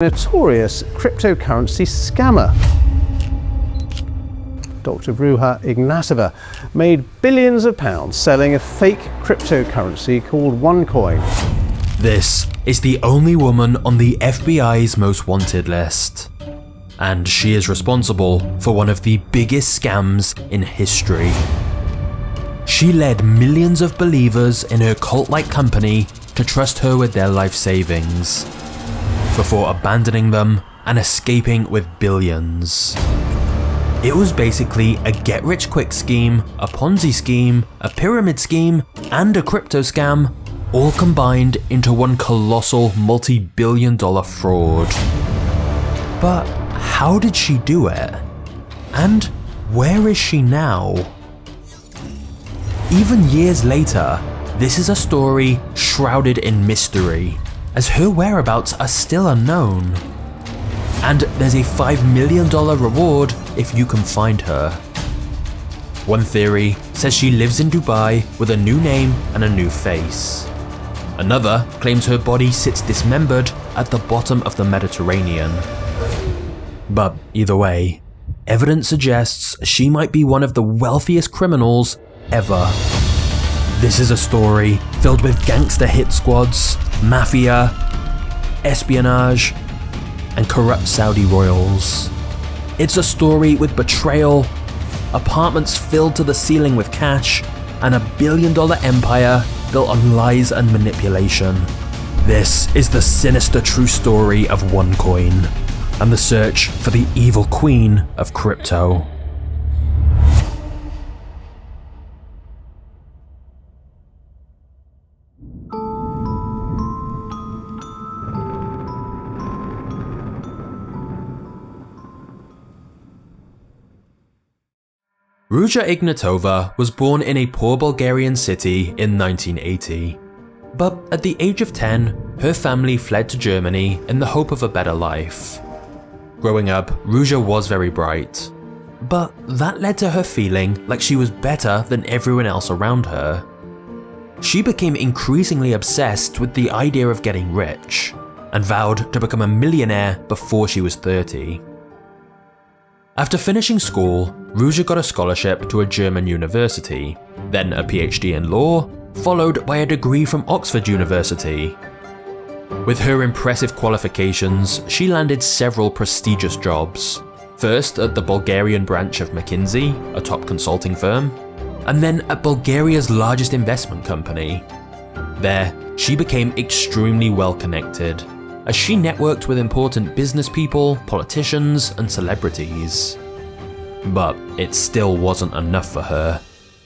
Notorious cryptocurrency scammer. Dr. Ruja Ignatova made billions of pounds selling a fake cryptocurrency called ONECOIN. This is the only woman on the FBI's most wanted list. And she is responsible for one of the biggest scams in history. She led millions of believers in her cult-like company to trust her with their life savings, before abandoning them and escaping with billions. It was basically a get-rich-quick scheme, a Ponzi scheme, a pyramid scheme, and a crypto scam, all combined into one colossal multi-billion-dollar fraud. But how did she do it? And where is she now? Even years later, this is a story shrouded in mystery, as her whereabouts are still unknown. And there's a $5 million reward if you can find her. One theory says she lives in Dubai with a new name and a new face. Another claims her body sits dismembered at the bottom of the Mediterranean. But either way, evidence suggests she might be one of the wealthiest criminals ever. This is a story filled with gangster hit squads, mafia, espionage, and corrupt Saudi royals. It's a story with betrayal, apartments filled to the ceiling with cash, and a billion-dollar empire built on lies and manipulation. This is the sinister true story of ONECOIN, and the search for the evil queen of crypto. Ruja Ignatova was born in a poor Bulgarian city in 1980. But at the age of 10, her family fled to Germany in the hope of a better life. Growing up, Ruja was very bright, but that led to her feeling like she was better than everyone else around her. She became increasingly obsessed with the idea of getting rich, and vowed to become a millionaire before she was 30. After finishing school, Ruja got a scholarship to a German university, then a PhD in law, followed by a degree from Oxford University. With her impressive qualifications, she landed several prestigious jobs. First at the Bulgarian branch of McKinsey, a top consulting firm, and then at Bulgaria's largest investment company. There, she became extremely well connected, as she networked with important business people, politicians, and celebrities. But it still wasn't enough for her.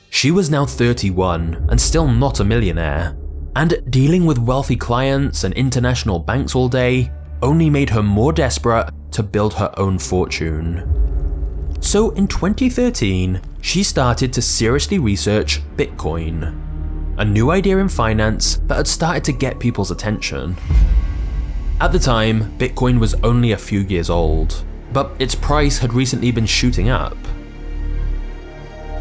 She was now 31 and still not a millionaire, and dealing with wealthy clients and international banks all day only made her more desperate to build her own fortune. So in 2013, she started to seriously research Bitcoin, a new idea in finance that had started to get people's attention. At the time, Bitcoin was only a few years old, but its price had recently been shooting up.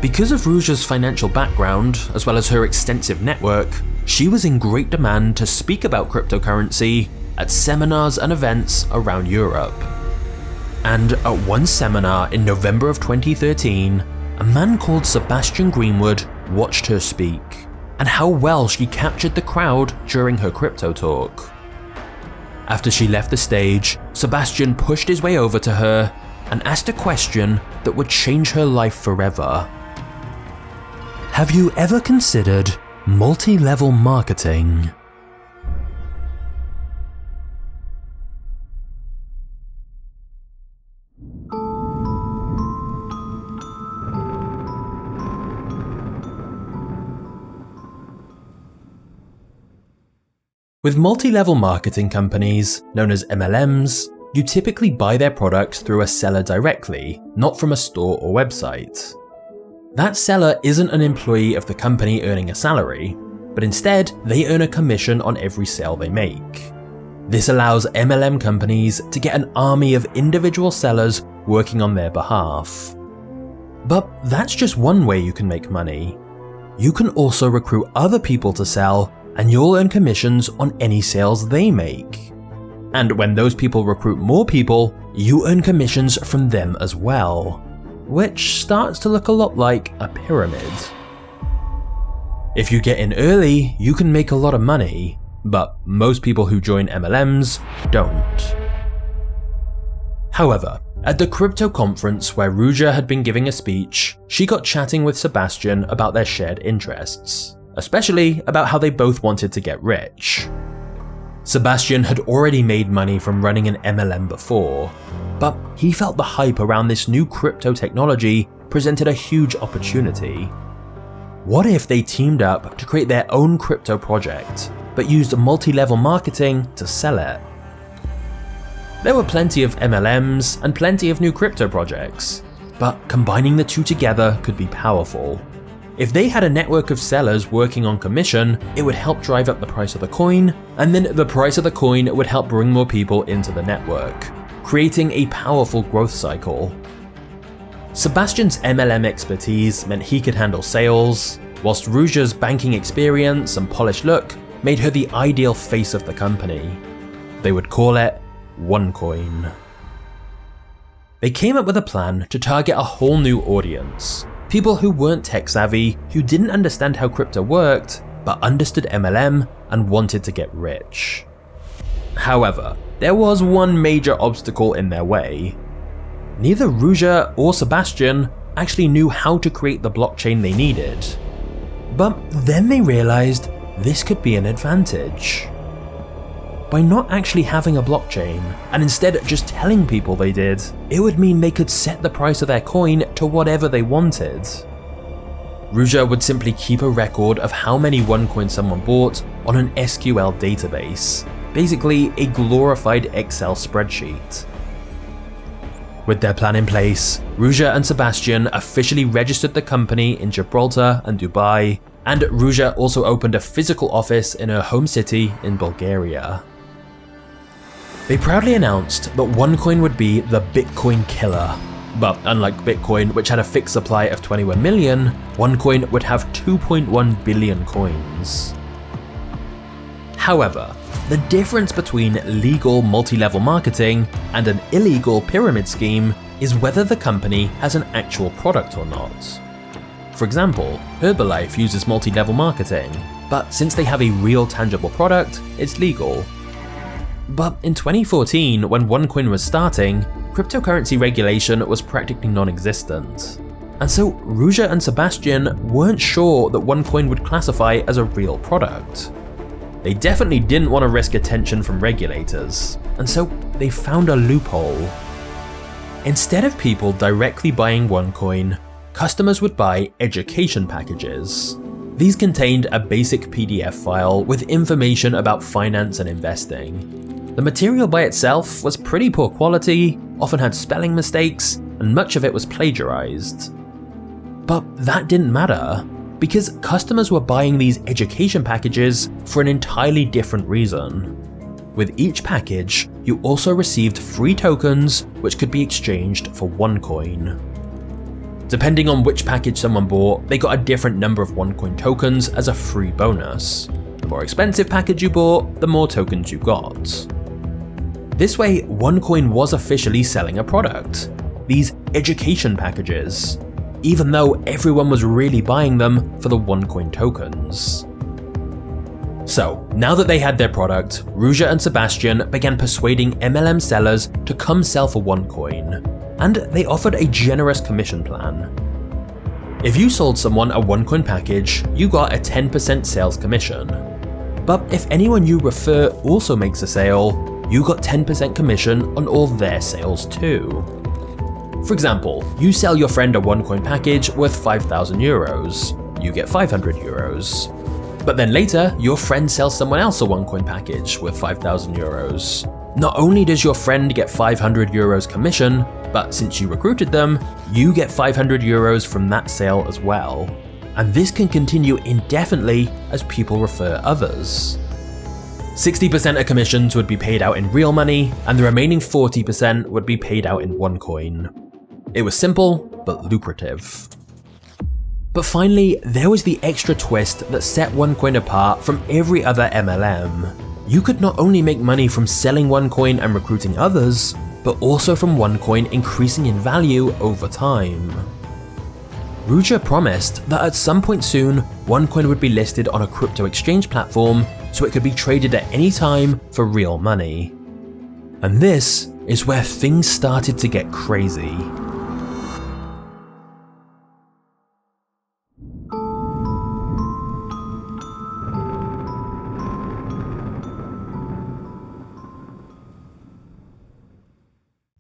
Because of Ruja's financial background, as well as her extensive network, she was in great demand to speak about cryptocurrency at seminars and events around Europe. And at one seminar in November of 2013, a man called Sebastian Greenwood watched her speak, and how well she captured the crowd during her crypto talk. After she left the stage, Sebastian pushed his way over to her and asked a question that would change her life forever. Have you ever considered multi-level marketing? With multi-level marketing companies, known as MLMs, you typically buy their products through a seller directly, not from a store or website. That seller isn't an employee of the company earning a salary, but instead they earn a commission on every sale they make. This allows MLM companies to get an army of individual sellers working on their behalf. But that's just one way you can make money. You can also recruit other people to sell, and you'll earn commissions on any sales they make. and when those people recruit more people, you earn commissions from them as well, which starts to look a lot like a pyramid. If you get in early, you can make a lot of money, but most people who join MLMs don't. However, at the crypto conference where Ruja had been giving a speech, she got chatting with Sebastian about their shared interests, especially about how they both wanted to get rich. Sebastian had already made money from running an MLM before, but he felt the hype around this new crypto technology presented a huge opportunity. What if they teamed up to create their own crypto project, but used multi-level marketing to sell it? There were plenty of MLMs and plenty of new crypto projects, but combining the two together could be powerful. If they had a network of sellers working on commission, it would help drive up the price of the coin, and then the price of the coin would help bring more people into the network, creating a powerful growth cycle. Sebastian's MLM expertise meant he could handle sales, whilst Ruja's banking experience and polished look made her the ideal face of the company. They would call it ONECOIN. They came up with a plan to target a whole new audience. People who weren't tech savvy, who didn't understand how crypto worked, but understood MLM and wanted to get rich. However, there was one major obstacle in their way. Neither Ruja or Sebastian actually knew how to create the blockchain they needed. But then they realized this could be an advantage. By not actually having a blockchain, and instead just telling people they did, it would mean they could set the price of their coin to whatever they wanted. Ruja would simply keep a record of how many ONECOIN someone bought on an SQL database, basically a glorified Excel spreadsheet. With their plan in place, Ruja and Sebastian officially registered the company in Gibraltar and Dubai, and Ruja also opened a physical office in her home city in Bulgaria. They proudly announced that ONECOIN would be the Bitcoin killer, but unlike Bitcoin, which had a fixed supply of 21 million, ONECOIN would have 2.1 billion coins. However, the difference between legal multi-level marketing and an illegal pyramid scheme is whether the company has an actual product or not. For example, Herbalife uses multi-level marketing, but since they have a real tangible product, it's legal. But in 2014, when ONECOIN was starting, cryptocurrency regulation was practically non-existent. And so Ruja and Sebastian weren't sure that ONECOIN would classify as a real product. They definitely didn't want to risk attention from regulators, and so they found a loophole. Instead of people directly buying ONECOIN, customers would buy education packages. These contained a basic PDF file with information about finance and investing. The material by itself was pretty poor quality, often had spelling mistakes, and much of it was plagiarized. But that didn't matter, because customers were buying these education packages for an entirely different reason. With each package, you also received free tokens which could be exchanged for ONECOIN. Depending on which package someone bought, they got a different number of ONECOIN tokens as a free bonus. The more expensive package you bought, the more tokens you got. This way, ONECOIN was officially selling a product, these education packages, even though everyone was really buying them for the ONECOIN tokens. So, now that they had their product, Ruja and Sebastian began persuading MLM sellers to come sell for ONECOIN, and they offered a generous commission plan. If you sold someone a ONECOIN package, you got a 10% sales commission. But if anyone you refer also makes a sale, you got 10% commission on all their sales too. For example, you sell your friend a ONECOIN package worth 5,000 euros, you get 500 euros. But then later, your friend sells someone else a ONECOIN package worth 5,000 euros. Not only does your friend get 500 euros commission, but since you recruited them, you get 500 euros from that sale as well. And this can continue indefinitely as people refer others. 60% of commissions would be paid out in real money, and the remaining 40% would be paid out in ONECOIN. It was simple, but lucrative. But finally, there was the extra twist that set ONECOIN apart from every other MLM. you could not only make money from selling OneCoin and recruiting others, but also from OneCoin increasing in value over time. Ruja promised that at some point soon, OneCoin would be listed on a crypto exchange platform so it could be traded at any time for real money. And this is where things started to get crazy.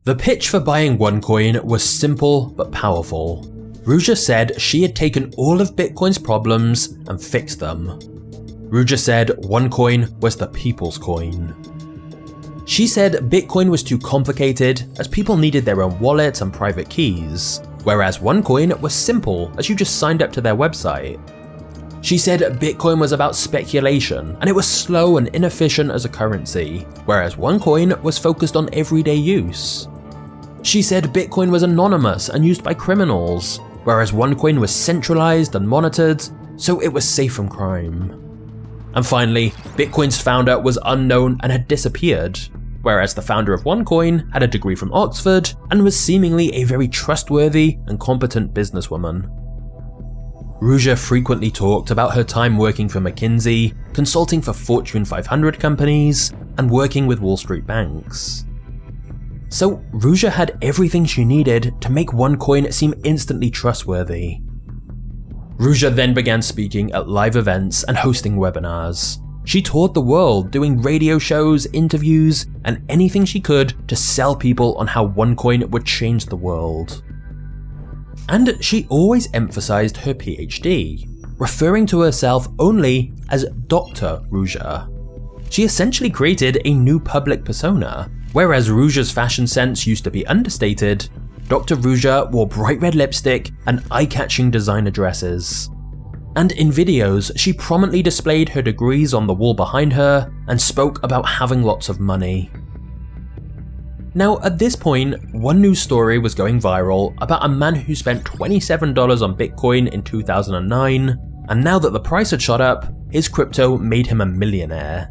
The pitch for buying OneCoin was simple but powerful. Ruja said she had taken all of Bitcoin's problems and fixed them. Ruja said OneCoin was the people's coin. She said Bitcoin was too complicated as people needed their own wallets and private keys, whereas OneCoin was simple as you just signed up to their website. She said Bitcoin was about speculation and it was slow and inefficient as a currency, whereas OneCoin was focused on everyday use. She said Bitcoin was anonymous and used by criminals, whereas OneCoin was centralized and monitored, so it was safe from crime. And finally, Bitcoin's founder was unknown and had disappeared, whereas the founder of OneCoin had a degree from Oxford and was seemingly a very trustworthy and competent businesswoman. Ruja frequently talked about her time working for McKinsey, consulting for Fortune 500 companies, and working with Wall Street banks. So Ruja had everything she needed to make OneCoin seem instantly trustworthy. Ruja then began speaking at live events and hosting webinars. She toured the world doing radio shows, interviews, and anything she could to sell people on how OneCoin would change the world. And she always emphasized her PhD, referring to herself only as Dr. Ruja. She essentially created a new public persona. Whereas Ruja's fashion sense used to be understated, Dr. Ruja wore bright red lipstick and eye-catching designer dresses. And in videos, she prominently displayed her degrees on the wall behind her and spoke about having lots of money. Now, at this point, one news story was going viral about a man who spent $27 on Bitcoin in 2009, and now that the price had shot up, his crypto made him a millionaire.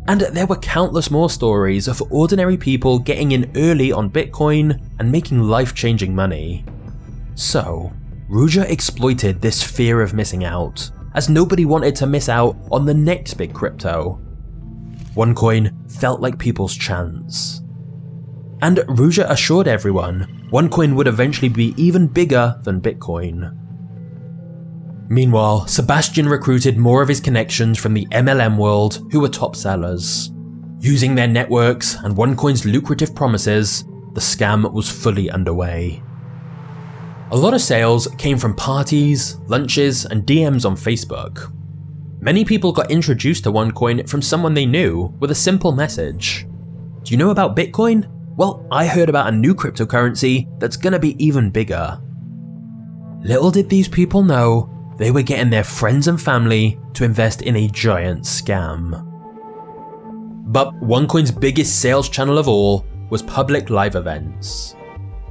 And there were countless more stories of ordinary people getting in early on Bitcoin and making life-changing money. So, Ruja exploited this fear of missing out, as nobody wanted to miss out on the next big crypto. OneCoin felt like people's chance. And Ruja assured everyone OneCoin would eventually be even bigger than Bitcoin. Meanwhile, Sebastian recruited more of his connections from the MLM world who were top sellers. Using their networks and OneCoin's lucrative promises, the scam was fully underway. A lot of sales came from parties, lunches, and DMs on Facebook. Many people got introduced to OneCoin from someone they knew with a simple message. Do you know about Bitcoin? Well, I heard about a new cryptocurrency that's gonna be even bigger. Little did these people know, they were getting their friends and family to invest in a giant scam. But OneCoin's biggest sales channel of all was public live events.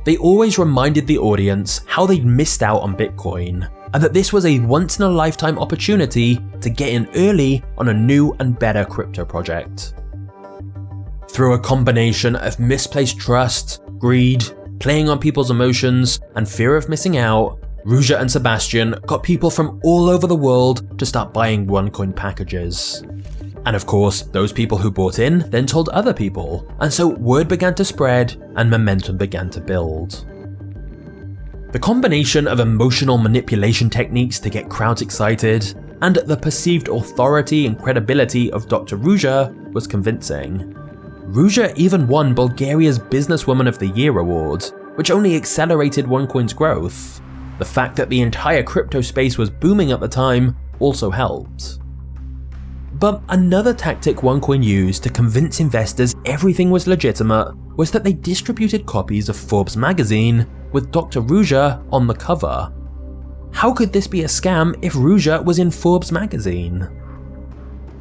They always reminded the audience how they'd missed out on Bitcoin, and that this was a once-in-a-lifetime opportunity to get in early on a new and better crypto project. Through a combination of misplaced trust, greed, playing on people's emotions, and fear of missing out, Ruja and Sebastian got people from all over the world to start buying OneCoin packages. And of course, those people who bought in then told other people, and so word began to spread and momentum began to build. The combination of emotional manipulation techniques to get crowds excited and the perceived authority and credibility of Dr. Ruja was convincing. Ruja even won Bulgaria's Businesswoman of the Year award, which only accelerated OneCoin's growth. The fact that the entire crypto space was booming at the time also helped. But another tactic OneCoin used to convince investors everything was legitimate was that they distributed copies of Forbes magazine with Dr. Ruja on the cover. How could this be a scam if Ruja was in Forbes magazine?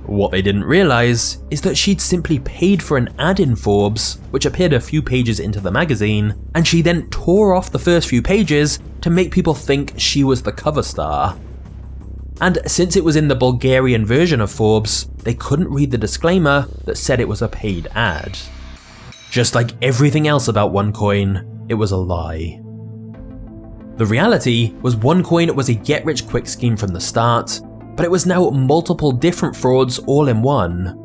What they didn't realize is that she'd simply paid for an ad in Forbes, which appeared a few pages into the magazine, and she then tore off the first few pages to make people think she was the cover star. and since it was in the Bulgarian version of Forbes, they couldn't read the disclaimer that said it was a paid ad. Just like everything else about OneCoin, it was a lie. The reality was OneCoin was a get-rich-quick scheme from the start, but it was now multiple different frauds all in one.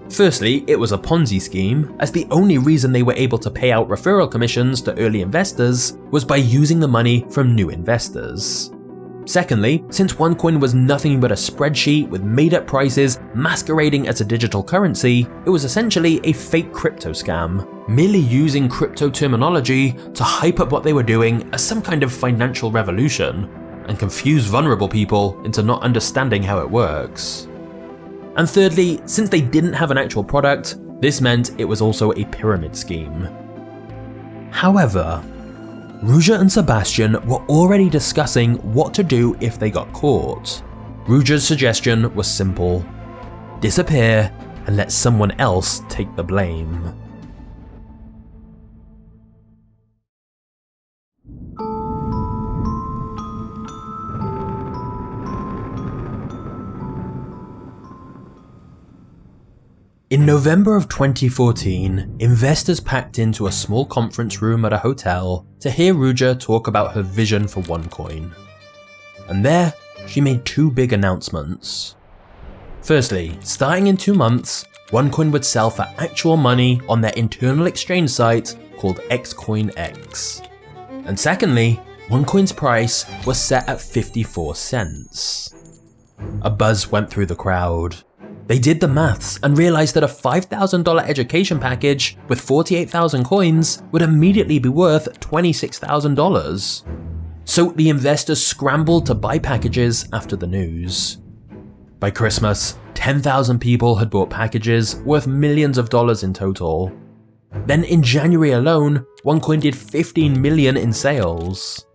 Firstly, it was a Ponzi scheme, as the only reason they were able to pay out referral commissions to early investors was by using the money from new investors. Secondly, since OneCoin was nothing but a spreadsheet with made-up prices masquerading as a digital currency, it was essentially a fake crypto scam, merely using crypto terminology to hype up what they were doing as some kind of financial revolution, and confuse vulnerable people into not understanding how it works. And thirdly, since they didn't have an actual product, this meant it was also a pyramid scheme. However, Ruja and Sebastian were already discussing what to do if they got caught. Ruja's suggestion was simple: disappear and let someone else take the blame. In November of 2014, investors packed into a small conference room at a hotel to hear Ruja talk about her vision for OneCoin. And there, she made two big announcements. Firstly, starting in 2 months, OneCoin would sell for actual money on their internal exchange site called XCoinX. And secondly, OneCoin's price was set at 54 cents. A buzz went through the crowd. They did the maths and realized that a $5,000 education package with 48,000 coins would immediately be worth $26,000. So the investors scrambled to buy packages after the news. By Christmas, 10,000 people had bought packages worth millions of dollars in total. Then in January alone, OneCoin did 15 million in sales.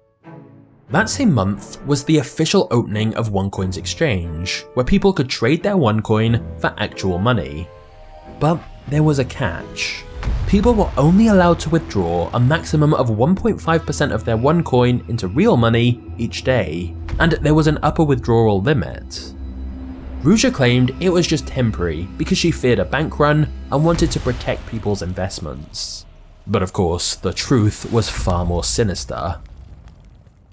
That same month was the official opening of OneCoin's exchange, where people could trade their OneCoin for actual money. But there was a catch. People were only allowed to withdraw a maximum of 1.5% of their OneCoin into real money each day, and there was an upper withdrawal limit. Ruja claimed it was just temporary because she feared a bank run and wanted to protect people's investments. But of course, the truth was far more sinister.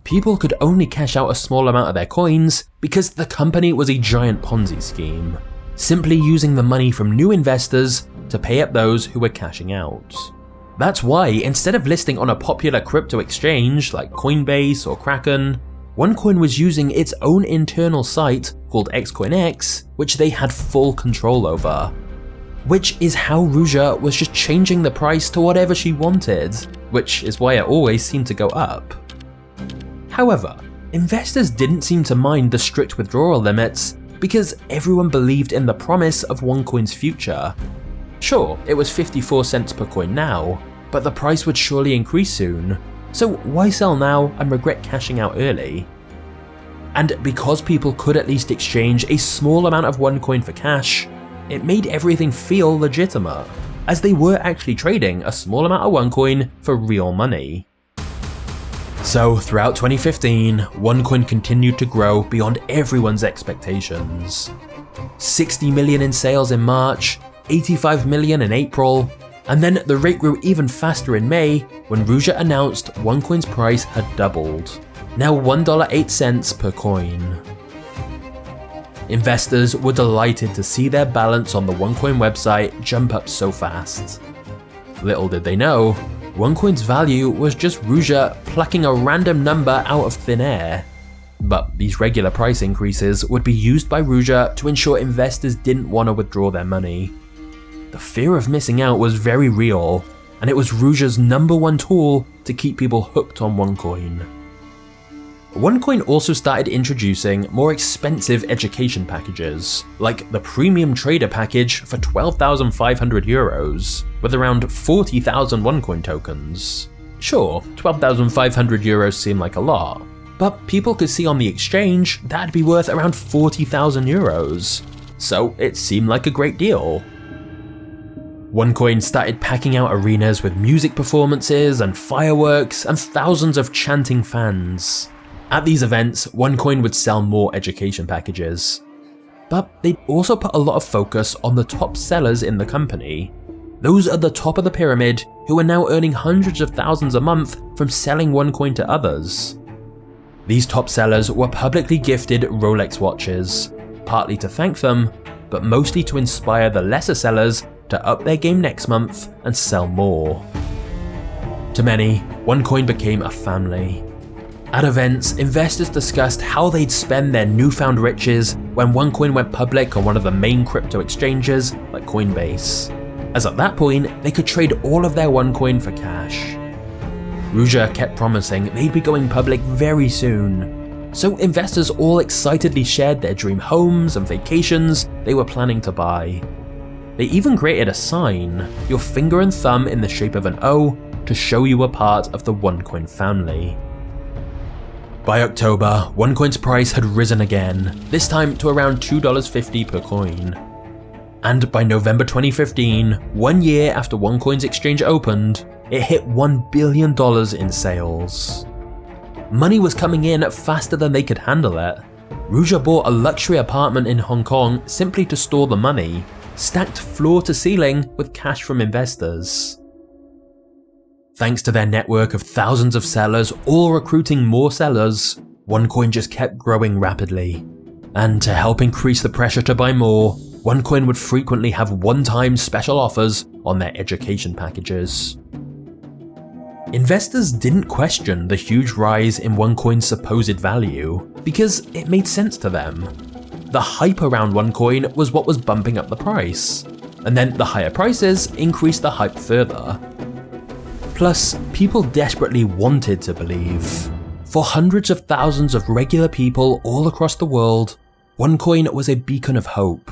People could only cash out a small amount of their coins because the company was a giant Ponzi scheme, simply using the money from new investors to pay up those who were cashing out. That's why, instead of listing on a popular crypto exchange like Coinbase or Kraken, OneCoin was using its own internal site called XCoinX, which they had full control over. Which is how Ruja was just changing the price to whatever she wanted, which is why it always seemed to go up. However, investors didn't seem to mind the strict withdrawal limits because everyone believed in the promise of OneCoin's future. Sure, it was 54 cents per coin now, but the price would surely increase soon, so why sell now and regret cashing out early? And because people could at least exchange a small amount of OneCoin for cash, it made everything feel legitimate, as they were actually trading a small amount of OneCoin for real money. So throughout 2015, OneCoin continued to grow beyond everyone's expectations. 60 million in sales in March, 85 million in April, and then the rate grew even faster in May when Ruja announced OneCoin's price had doubled, now $1.08 per coin. Investors were delighted to see their balance on the OneCoin website jump up so fast. Little did they know, OneCoin's value was just Ruja plucking a random number out of thin air. But these regular price increases would be used by Ruja to ensure investors didn't want to withdraw their money. The fear of missing out was very real, and it was Ruja's #1 tool to keep people hooked on OneCoin. OneCoin also started introducing more expensive education packages, like the Premium Trader package for 12,500 euros, with around 40,000 OneCoin tokens. Sure, 12,500 euros seem like a lot, but people could see on the exchange that'd be worth around 40,000 euros, so it seemed like a great deal. OneCoin started packing out arenas with music performances and fireworks and thousands of chanting fans. At these events, OneCoin would sell more education packages. But they'd also put a lot of focus on the top sellers in the company. Those at the top of the pyramid who are now earning hundreds of thousands a month from selling OneCoin to others. These top sellers were publicly gifted Rolex watches, partly to thank them, but mostly to inspire the lesser sellers to up their game next month and sell more. To many, OneCoin became a family. At events, investors discussed how they'd spend their newfound riches when OneCoin went public on one of the main crypto exchanges like Coinbase, as at that point they could trade all of their OneCoin for cash. Ruja kept promising they'd be going public very soon, so investors all excitedly shared their dream homes and vacations they were planning to buy. They even created a sign, your finger and thumb in the shape of an O, to show you were part of the OneCoin family. By October, OneCoin's price had risen again, this time to around $2.50 per coin. And by November 2015, 1 year after OneCoin's exchange opened, it hit $1 billion in sales. Money was coming in faster than they could handle it. Ruja bought a luxury apartment in Hong Kong simply to store the money, stacked floor to ceiling with cash from investors. Thanks to their network of thousands of sellers all recruiting more sellers, OneCoin just kept growing rapidly. And to help increase the pressure to buy more, OneCoin would frequently have one-time special offers on their education packages. Investors didn't question the huge rise in OneCoin's supposed value because it made sense to them. The hype around OneCoin was what was bumping up the price, and then the higher prices increased the hype further. Plus, people desperately wanted to believe. For hundreds of thousands of regular people all across the world, OneCoin was a beacon of hope.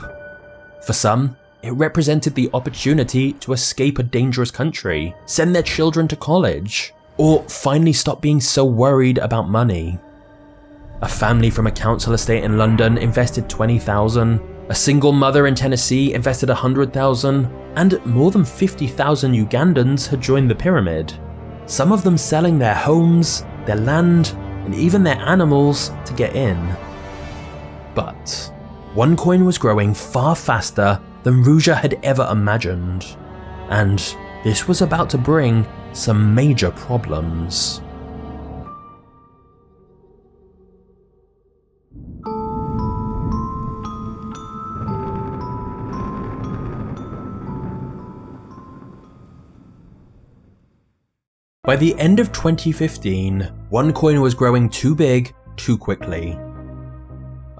For some, it represented the opportunity to escape a dangerous country, send their children to college, or finally stop being so worried about money. A family from a council estate in London invested $20,000, a single mother in Tennessee invested $100,000, and more than 50,000 Ugandans had joined the pyramid, some of them selling their homes, their land, and even their animals to get in. But OneCoin was growing far faster than Ruja had ever imagined, and this was about to bring some major problems. By the end of 2015, OneCoin was growing too big, too quickly.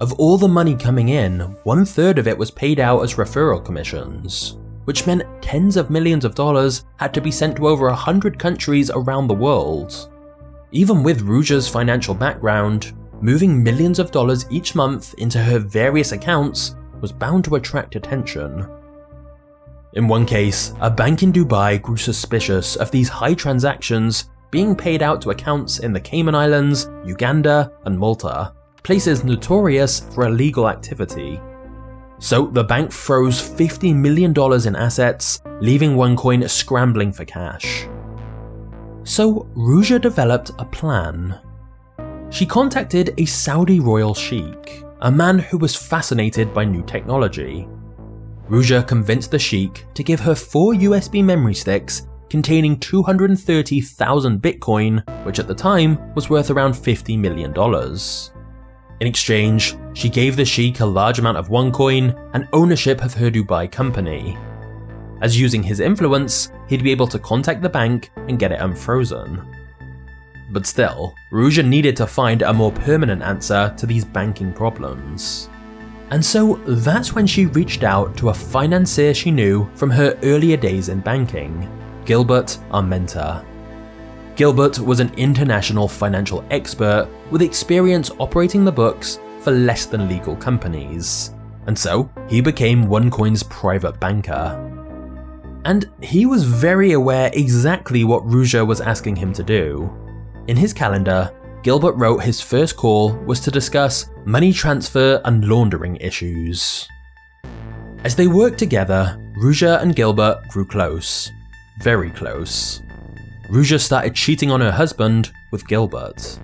Of all the money coming in, 1/3 of it was paid out as referral commissions, which meant tens of millions of dollars had to be sent to over 100 countries around the world. Even with Ruja's financial background, moving millions of dollars each month into her various accounts was bound to attract attention. In one case, a bank in Dubai grew suspicious of these high transactions being paid out to accounts in the Cayman Islands, Uganda, and Malta, places notorious for illegal activity. So the bank froze $50 million in assets, leaving OneCoin scrambling for cash. So Ruja developed a plan. She contacted a Saudi royal sheikh, a man who was fascinated by new technology. Ruja convinced the sheikh to give her 4 USB memory sticks containing 230,000 Bitcoin, which at the time was worth around $50 million. In exchange, she gave the sheikh a large amount of OneCoin and ownership of her Dubai company. As using his influence, he'd be able to contact the bank and get it unfrozen. But still, Ruja needed to find a more permanent answer to these banking problems. And so that's when she reached out to a financier she knew from her earlier days in banking, Gilbert, our mentor. Gilbert was an international financial expert with experience operating the books for less than legal companies, and so he became OneCoin's private banker. And he was very aware exactly what Ruja was asking him to do. In his calendar, Gilbert wrote his first call was to discuss money transfer and laundering issues. As they worked together, Ruja and Gilbert grew close. Very close. Ruja started cheating on her husband with Gilbert.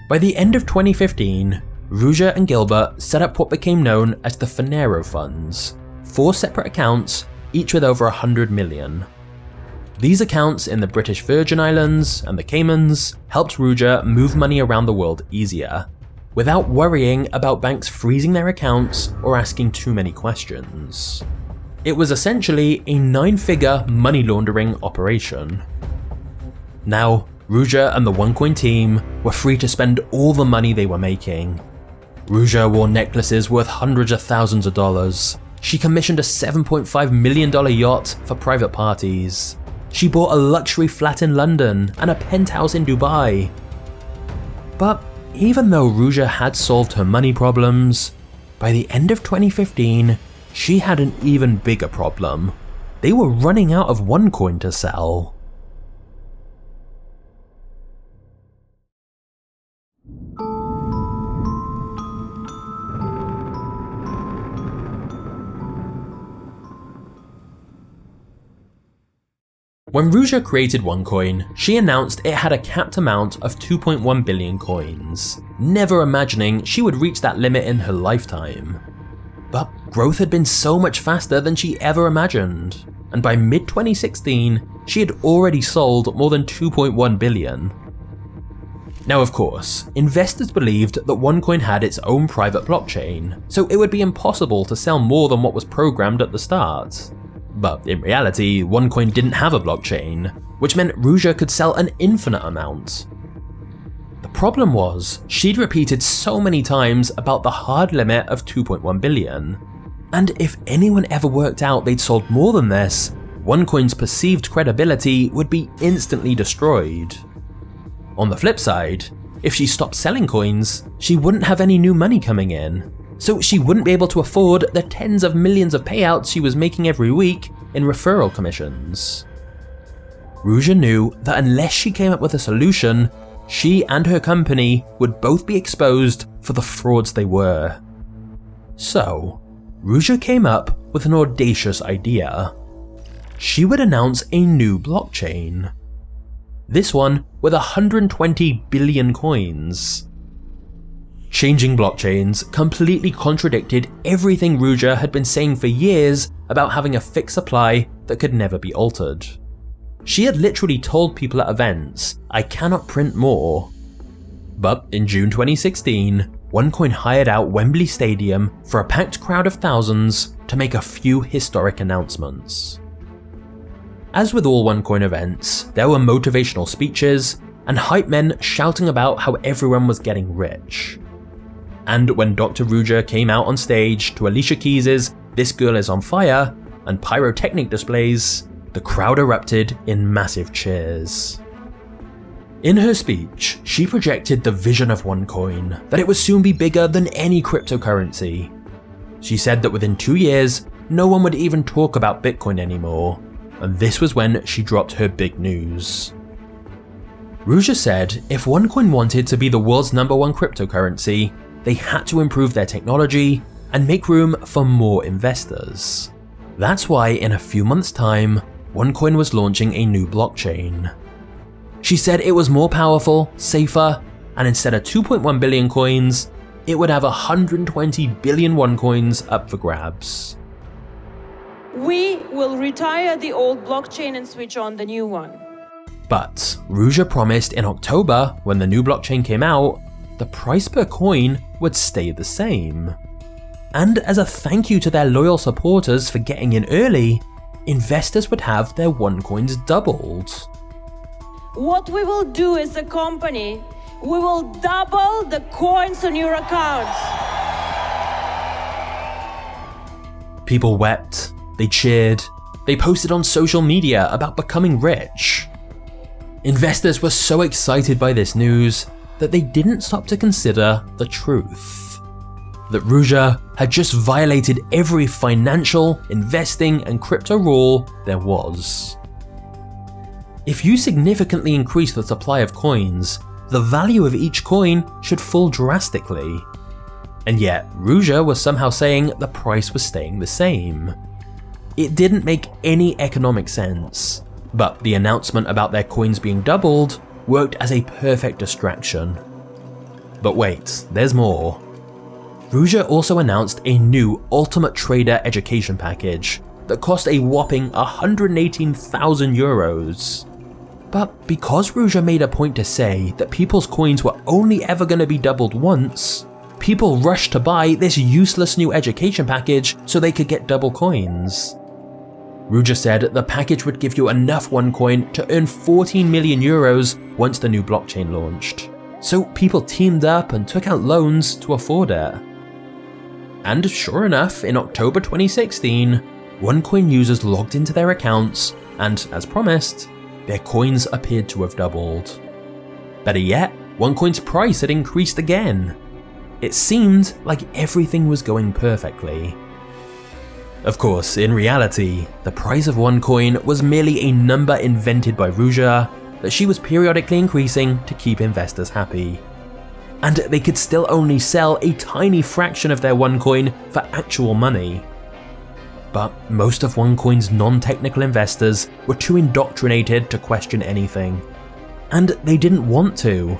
By the end of 2015, Ruja and Gilbert set up what became known as the Finero Funds, 4 separate accounts, each with over 100 million. These accounts in the British Virgin Islands and the Caymans helped Ruja move money around the world easier, without worrying about banks freezing their accounts or asking too many questions. It was essentially a 9-figure money laundering operation. Now, Ruja and the ONECOIN team were free to spend all the money they were making. Ruja wore necklaces worth hundreds of thousands of dollars. She commissioned a $7.5 million yacht for private parties. She bought a luxury flat in London and a penthouse in Dubai. But even though Ruja had solved her money problems, by the end of 2015, she had an even bigger problem. They were running out of ONECOIN to sell. When Ruja created ONECOIN, she announced it had a capped amount of 2.1 billion coins, never imagining she would reach that limit in her lifetime. But growth had been so much faster than she ever imagined, and by mid-2016, she had already sold more than 2.1 billion. Now of course, investors believed that ONECOIN had its own private blockchain, so it would be impossible to sell more than what was programmed at the start. But in reality, ONECOIN didn't have a blockchain, which meant Ruja could sell an infinite amount. The problem was, she'd repeated so many times about the hard limit of 2.1 billion, and if anyone ever worked out they'd sold more than this, ONECOIN's perceived credibility would be instantly destroyed. On the flip side, if she stopped selling coins, she wouldn't have any new money coming in, so she wouldn't be able to afford the tens of millions of payouts she was making every week in referral commissions. Ruja knew that unless she came up with a solution, she and her company would both be exposed for the frauds they were. So, Ruja came up with an audacious idea. She would announce a new blockchain. This one with 120 billion coins. Changing blockchains completely contradicted everything Ruja had been saying for years about having a fixed supply that could never be altered. She had literally told people at events, "I cannot print more." But in June 2016, ONECOIN hired out Wembley Stadium for a packed crowd of thousands to make a few historic announcements. As with all ONECOIN events, there were motivational speeches and hype men shouting about how everyone was getting rich. And when Dr. Ruja came out on stage to Alicia Keys's "This Girl Is on Fire" and pyrotechnic displays, the crowd erupted in massive cheers. In her speech, she projected the vision of ONECOIN, that it would soon be bigger than any cryptocurrency. She said that within 2 years, no one would even talk about Bitcoin anymore, and this was when she dropped her big news. Ruja said if ONECOIN wanted to be the world's #1 cryptocurrency, they had to improve their technology and make room for more investors. That's why in a few months' time, ONECOIN was launching a new blockchain. She said it was more powerful, safer, and instead of 2.1 billion coins, it would have 120 billion ONECOINs up for grabs. We will retire the old blockchain and switch on the new one. But Ruja promised in October, when the new blockchain came out, the price per coin would stay the same. And as a thank you to their loyal supporters for getting in early, investors would have their ONECOINs doubled. What we will do as a company, we will double the coins on your accounts. People wept, they cheered, they posted on social media about becoming rich. Investors were so excited by this news that they didn't stop to consider the truth. That Ruja had just violated every financial, investing, and crypto rule there was. If you significantly increase the supply of coins, the value of each coin should fall drastically. And yet, Ruja was somehow saying the price was staying the same. It didn't make any economic sense, but the announcement about their coins being doubled worked as a perfect distraction. But wait, there's more. Ruja also announced a new Ultimate Trader education package that cost a whopping 118,000 euros. But because Ruja made a point to say that people's coins were only ever going to be doubled once, people rushed to buy this useless new education package so they could get double coins. Ruja said the package would give you enough OneCoin to earn 14 million euros once the new blockchain launched, so people teamed up and took out loans to afford it. And sure enough, in October 2016, OneCoin users logged into their accounts and, as promised, their coins appeared to have doubled. Better yet, OneCoin's price had increased again. It seemed like everything was going perfectly. Of course, in reality, the price of OneCoin was merely a number invented by Ruja that she was periodically increasing to keep investors happy. And they could still only sell a tiny fraction of their OneCoin for actual money. But most of OneCoin's non-technical investors were too indoctrinated to question anything. And they didn't want to,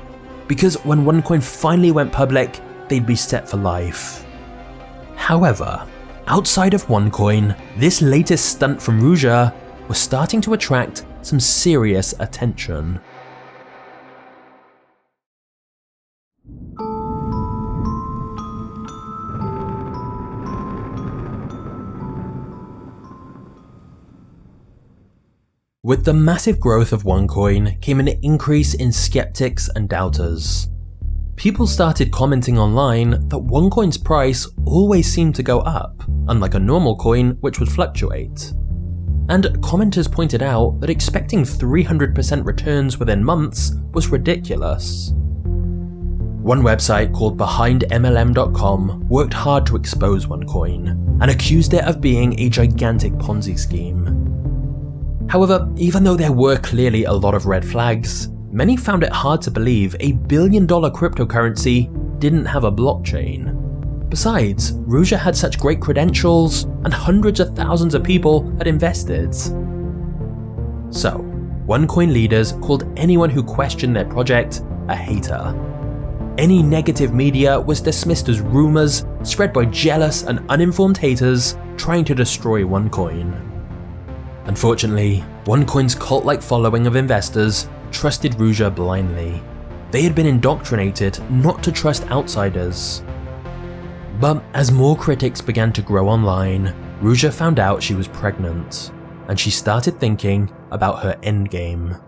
because when OneCoin finally went public, they'd be set for life. However, outside of OneCoin, this latest stunt from Ruja was starting to attract some serious attention. With the massive growth of OneCoin came an increase in skeptics and doubters. People started commenting online that OneCoin's price always seemed to go up, unlike a normal coin which would fluctuate. And commenters pointed out that expecting 300% returns within months was ridiculous. One website called BehindMLM.com worked hard to expose OneCoin and accused it of being a gigantic Ponzi scheme. However, even though there were clearly a lot of red flags, many found it hard to believe a billion-dollar cryptocurrency didn't have a blockchain. Besides, Ruja had such great credentials and hundreds of thousands of people had invested. So, OneCoin leaders called anyone who questioned their project a hater. Any negative media was dismissed as rumors spread by jealous and uninformed haters trying to destroy OneCoin. Unfortunately, OneCoin's cult-like following of investors trusted Ruja blindly. They had been indoctrinated not to trust outsiders. But as more critics began to grow online, Ruja found out she was pregnant, and she started thinking about her endgame.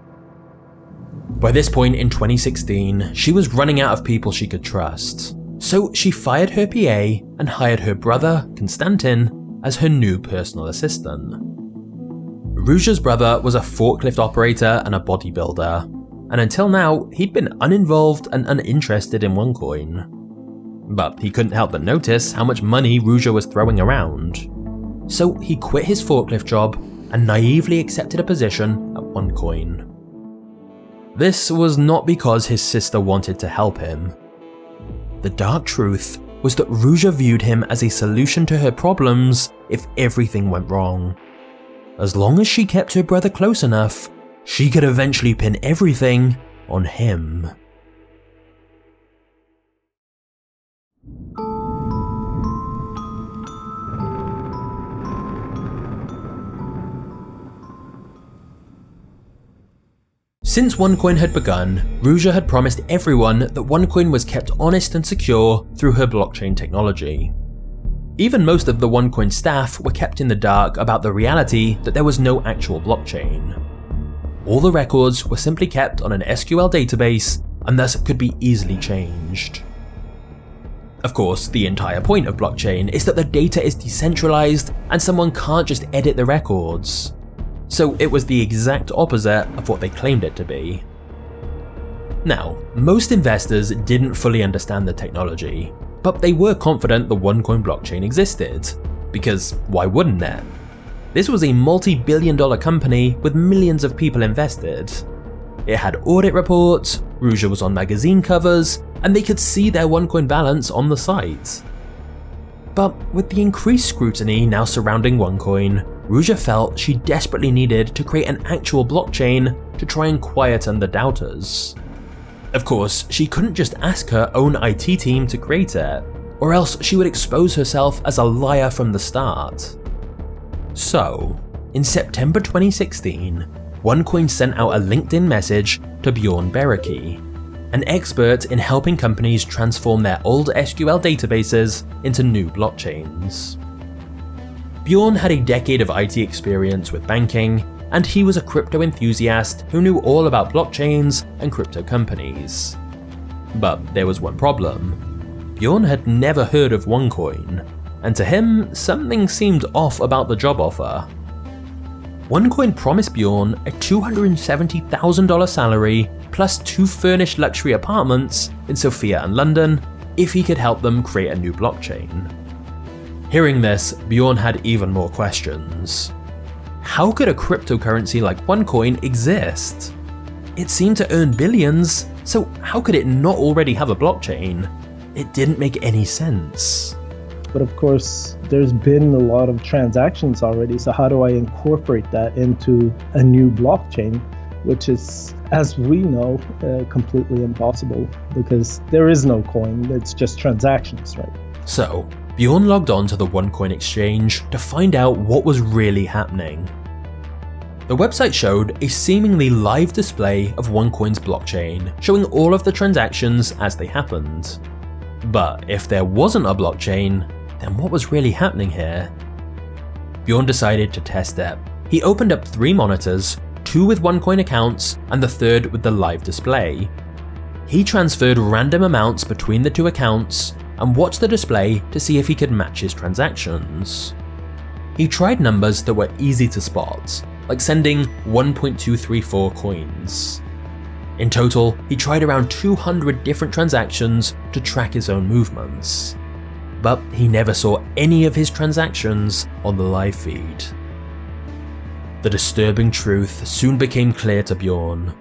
By this point in 2016, she was running out of people she could trust, so she fired her PA and hired her brother, Konstantin, as her new personal assistant. Ruja's brother was a forklift operator and a bodybuilder, and until now, he'd been uninvolved and uninterested in OneCoin. But he couldn't help but notice how much money Ruja was throwing around. So he quit his forklift job and naively accepted a position at OneCoin. This was not because his sister wanted to help him. The dark truth was that Ruja viewed him as a solution to her problems if everything went wrong. As long as she kept her brother close enough, she could eventually pin everything on him. Since OneCoin had begun, Ruja had promised everyone that OneCoin was kept honest and secure through her blockchain technology. Even most of the OneCoin staff were kept in the dark about the reality that there was no actual blockchain. All the records were simply kept on an SQL database and thus could be easily changed. Of course, the entire point of blockchain is that the data is decentralized and someone can't just edit the records. So it was the exact opposite of what they claimed it to be. Now, most investors didn't fully understand the technology, but they were confident the OneCoin blockchain existed, because why wouldn't it? This was a multi-billion-dollar company with millions of people invested. It had audit reports, Ruja was on magazine covers, and they could see their OneCoin balance on the site. But with the increased scrutiny now surrounding OneCoin, Ruja felt she desperately needed to create an actual blockchain to try and quieten the doubters. Of course, she couldn't just ask her own IT team to create it, or else she would expose herself as a liar from the start. So, in September 2016, ONECOIN sent out a LinkedIn message to Bjorn Bereke, an expert in helping companies transform their old SQL databases into new blockchains. Bjorn had a decade of IT experience with banking, and he was a crypto enthusiast who knew all about blockchains and crypto companies. But there was one problem. Bjorn had never heard of ONECOIN, and to him, something seemed off about the job offer. ONECOIN promised Bjorn a $270,000 salary plus 2 furnished luxury apartments in Sofia and London if he could help them create a new blockchain. Hearing this, Bjorn had even more questions. How could a cryptocurrency like ONECOIN exist? It seemed to earn billions, so how could it not already have a blockchain? It didn't make any sense. But of course, there's been a lot of transactions already, so how do I incorporate that into a new blockchain? Which is, as we know, completely impossible, because there is no coin, it's just transactions, right? So, Bjorn logged on to the ONECOIN exchange to find out what was really happening. The website showed a seemingly live display of ONECOIN's blockchain, showing all of the transactions as they happened. But if there wasn't a blockchain, then what was really happening here? Bjorn decided to test it. He opened up 3 monitors, 2 with ONECOIN accounts and the 3rd with the live display. He transferred random amounts between the 2 accounts and watched the display to see if he could match his transactions. He tried numbers that were easy to spot, like sending 1.234 coins. In total, he tried around 200 different transactions to track his own movements. But he never saw any of his transactions on the live feed. The disturbing truth soon became clear to Bjorn.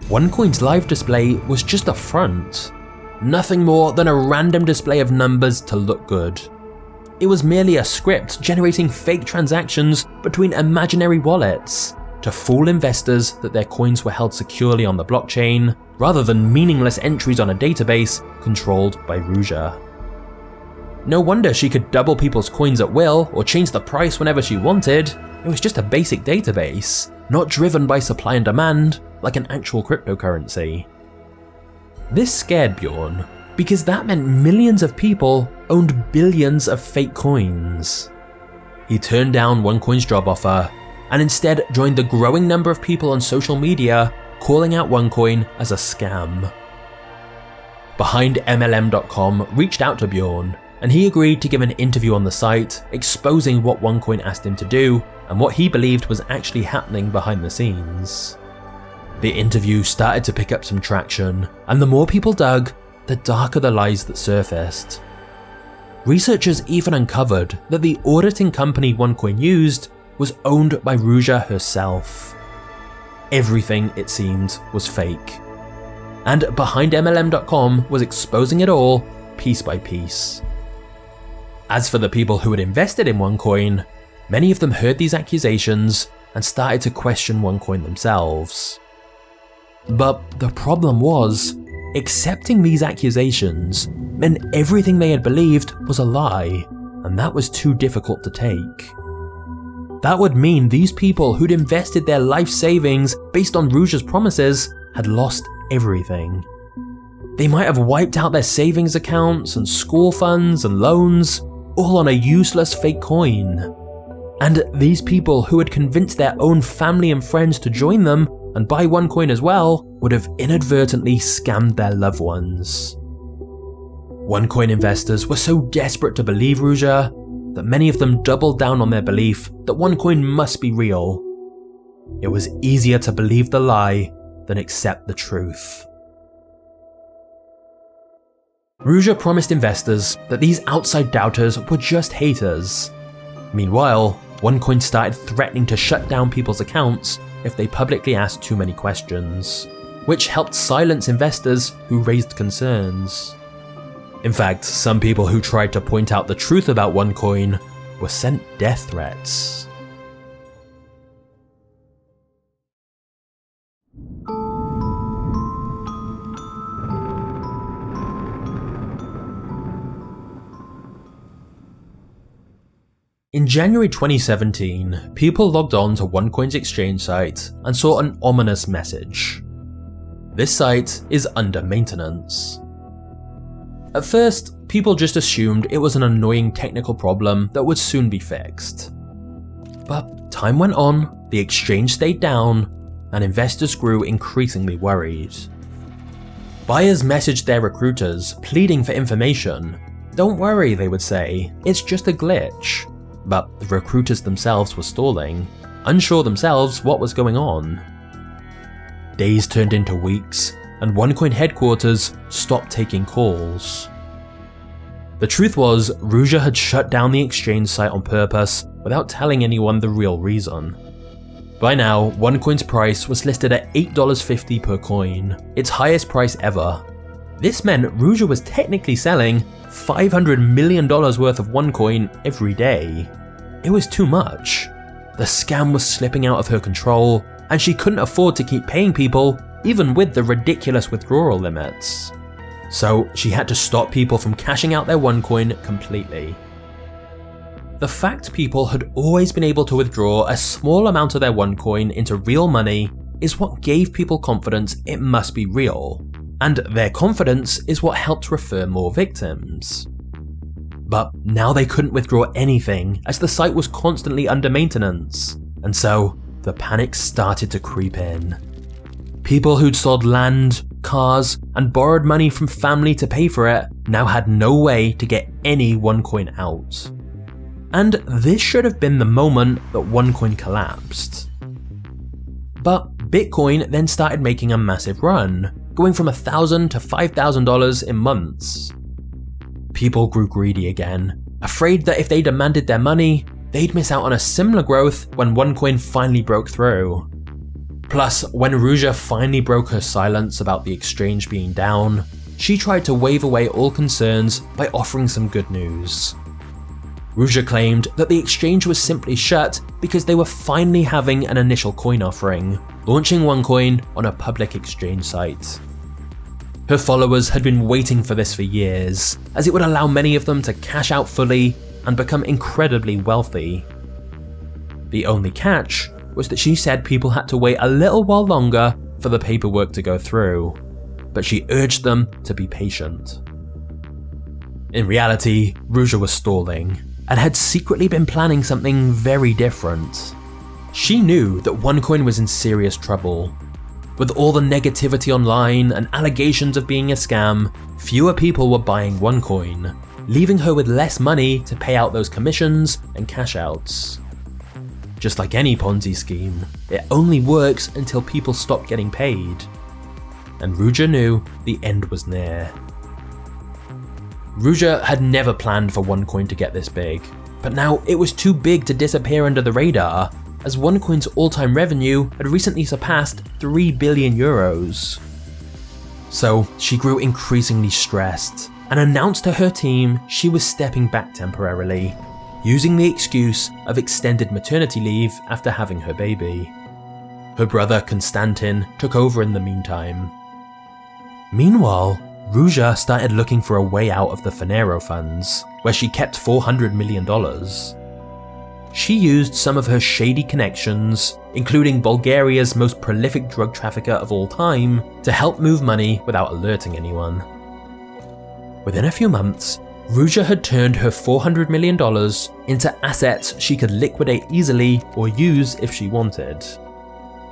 ONECOIN's live display was just a front, nothing more than a random display of numbers to look good. It was merely a script generating fake transactions between imaginary wallets to fool investors that their coins were held securely on the blockchain, rather than meaningless entries on a database controlled by Ruja. No wonder she could double people's coins at will or change the price whenever she wanted. It was just a basic database, not driven by supply and demand like an actual cryptocurrency. This scared Bjorn, because that meant millions of people owned billions of fake coins. He turned down ONECOIN's job offer and instead joined the growing number of people on social media calling out ONECOIN as a scam. BehindMLM.com reached out to Bjorn, and he agreed to give an interview on the site exposing what ONECOIN asked him to do and what he believed was actually happening behind the scenes. The interview started to pick up some traction, and the more people dug, the darker the lies that surfaced. Researchers even uncovered that the auditing company ONECOIN used was owned by Ruja herself. Everything, it seemed, was fake. And BehindMLM.com was exposing it all piece by piece. As for the people who had invested in ONECOIN, many of them heard these accusations and started to question ONECOIN themselves. But the problem was, accepting these accusations meant everything they had believed was a lie, and that was too difficult to take. That would mean these people who'd invested their life savings based on Ruja's promises had lost everything. They might have wiped out their savings accounts and school funds and loans, all on a useless fake coin. And these people who had convinced their own family and friends to join them and buy ONECOIN as well would have inadvertently scammed their loved ones. ONECOIN investors were so desperate to believe Ruja that many of them doubled down on their belief that ONECOIN must be real. It was easier to believe the lie than accept the truth. Ruja promised investors that these outside doubters were just haters. Meanwhile, ONECOIN started threatening to shut down people's accounts if they publicly asked too many questions, which helped silence investors who raised concerns. In fact, some people who tried to point out the truth about ONECOIN were sent death threats. In January 2017, people logged on to ONECOIN's exchange site and saw an ominous message. This site is under maintenance. At first, people just assumed it was an annoying technical problem that would soon be fixed. But time went on, the exchange stayed down, and investors grew increasingly worried. Buyers messaged their recruiters, pleading for information. "Don't worry," they would say, "it's just a glitch." But the recruiters themselves were stalling, unsure themselves what was going on. Days turned into weeks, and ONECOIN headquarters stopped taking calls. The truth was, Ruja had shut down the exchange site on purpose without telling anyone the real reason. By now, ONECOIN's price was listed at $8.50 per coin, its highest price ever. This meant Ruja was technically selling $500 million worth of ONECOIN every day. It was too much. The scam was slipping out of her control, and she couldn't afford to keep paying people, even with the ridiculous withdrawal limits. So she had to stop people from cashing out their ONECOIN completely. The fact people had always been able to withdraw a small amount of their ONECOIN into real money is what gave people confidence it must be real, and their confidence is what helped refer more victims. But now they couldn't withdraw anything as the site was constantly under maintenance, and so the panic started to creep in. People who'd sold land, cars, and borrowed money from family to pay for it now had no way to get any ONECOIN out. And this should have been the moment that ONECOIN collapsed. But Bitcoin then started making a massive run, going from $1,000 to $5,000 in months. People grew greedy again, afraid that if they demanded their money, they'd miss out on a similar growth when ONECOIN finally broke through. Plus, when Ruja finally broke her silence about the exchange being down, she tried to wave away all concerns by offering some good news. Ruja claimed that the exchange was simply shut because they were finally having an initial coin offering, launching ONECOIN on a public exchange site. Her followers had been waiting for this for years, as it would allow many of them to cash out fully and become incredibly wealthy. The only catch was that she said people had to wait a little while longer for the paperwork to go through, but she urged them to be patient. In reality, Ruja was stalling, and had secretly been planning something very different. She knew that ONECOIN was in serious trouble. With all the negativity online and allegations of being a scam, fewer people were buying ONECOIN, leaving her with less money to pay out those commissions and cash outs. Just like any Ponzi scheme, it only works until people stop getting paid. And Ruja knew the end was near. Ruja had never planned for ONECOIN to get this big, but now it was too big to disappear under the radar, as ONECOIN's all-time revenue had recently surpassed 3 billion euros. So she grew increasingly stressed and announced to her team she was stepping back temporarily, using the excuse of extended maternity leave after having her baby. Her brother Konstantin took over in the meantime. Meanwhile, Ruja started looking for a way out of the Finero funds, where she kept $400 million. She used some of her shady connections, including Bulgaria's most prolific drug trafficker of all time, to help move money without alerting anyone. Within a few months, Ruja had turned her $400 million into assets she could liquidate easily or use if she wanted.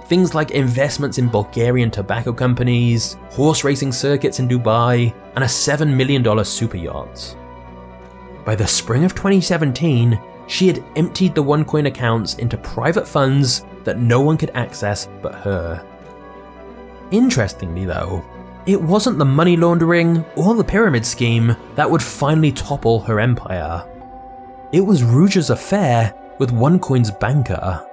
Things like investments in Bulgarian tobacco companies, horse racing circuits in Dubai, and a $7 million super yacht. By the spring of 2017, she had emptied the ONECOIN accounts into private funds that no one could access but her. Interestingly though, it wasn't the money laundering or the pyramid scheme that would finally topple her empire. It was Ruja's affair with ONECOIN's banker.